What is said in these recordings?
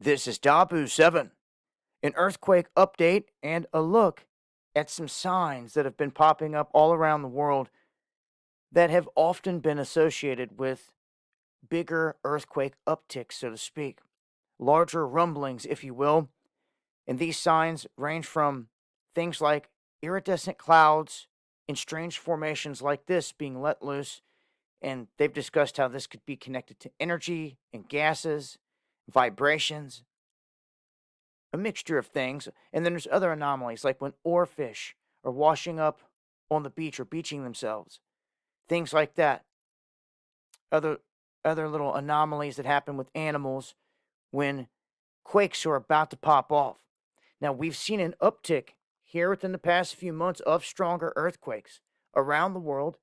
This is Dabu 7, an earthquake update and a look at some signs that have been popping up all around the world that have often been associated with bigger earthquake upticks, so to speak, larger rumblings, if you will. And these signs range from things like iridescent clouds in strange formations like this being let loose, and they've discussed how this could be connected to energy and gases, vibrations, a mixture of things. And then there's other anomalies, like when oarfish are washing up on the beach or beaching themselves, things like that. Other other little anomalies that happen with animals when quakes are about to pop off. Now we've seen an uptick here within the past few months of stronger earthquakes around the world,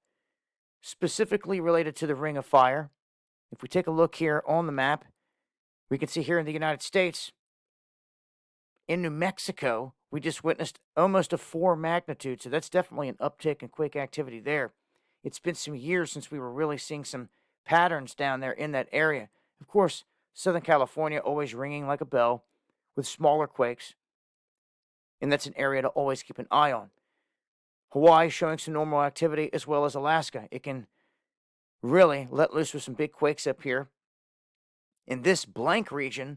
specifically related to the Ring of Fire. If we take a look here on the map, we can see here in the United States, in New Mexico, we just witnessed almost a 4 magnitude, so that's definitely an uptick in quake activity there. It's been some years since we were really seeing some patterns down there in that area. Of course, Southern California always ringing like a bell with smaller quakes, and that's an area to always keep an eye on. Hawaii showing some normal activity, as well as Alaska. It can really let loose with some big quakes up here. In this blank region,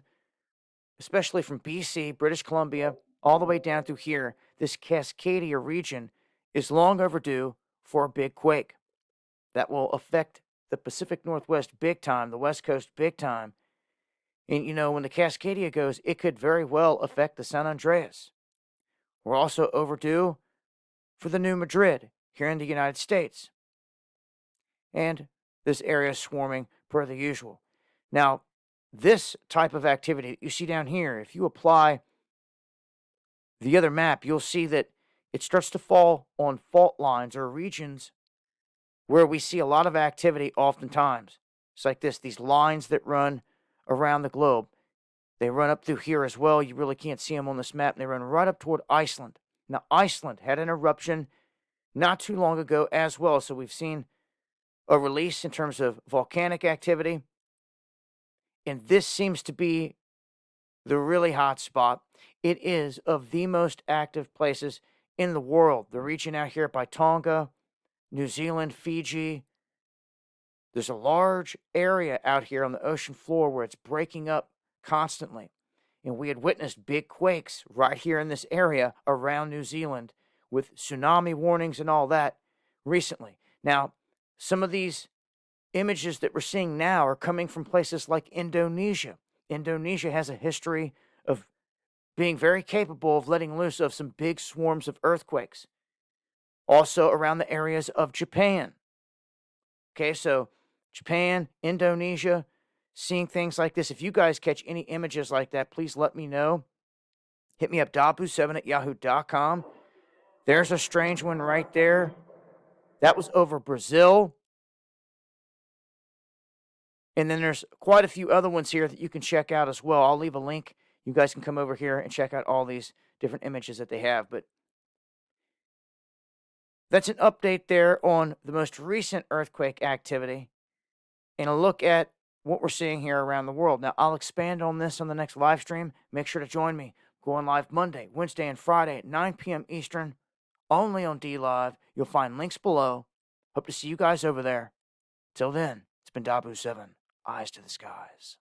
especially from BC, British Columbia, all the way down through here, this Cascadia region is long overdue for a big quake that will affect the Pacific Northwest big time, the West Coast big time. And when the Cascadia goes, it could very well affect the San Andreas. We're also overdue for the new Madrid here in the United States. And this area is swarming per the usual. Now, this type of activity that you see down here, if you apply the other map, you'll see that it starts to fall on fault lines or regions where we see a lot of activity oftentimes. It's like this, these lines that run around the globe. They run up through here as well. You really can't see them on this map. And they run right up toward Iceland. Now, Iceland had an eruption not too long ago as well. So we've seen a release in terms of volcanic activity. And this seems to be the really hot spot. It is of the most active places in the world. The region out here by Tonga, New Zealand, Fiji. There's a large area out here on the ocean floor where it's breaking up constantly. And we had witnessed big quakes right here in this area around New Zealand with tsunami warnings and all that recently. Now, some of these images that we're seeing now are coming from places like Indonesia. Indonesia has a history of being very capable of letting loose of some big swarms of earthquakes. Also around the areas of Japan. Okay, so Japan, Indonesia, seeing things like this. If you guys catch any images like that, please let me know. Hit me up, dabu7@yahoo.com. There's a strange one right there. That was over Brazil. And then there's quite a few other ones here that you can check out as well. I'll leave a link. You guys can come over here and check out all these different images that they have. But that's an update there on the most recent earthquake activity and a look at what we're seeing here around the world. Now, I'll expand on this on the next live stream. Make sure to join me. Going live Monday, Wednesday, and Friday at 9 p.m. Eastern, only on DLive. You'll find links below. Hope to see you guys over there. Till then, it's been Dabu7, Eyes to the Skies.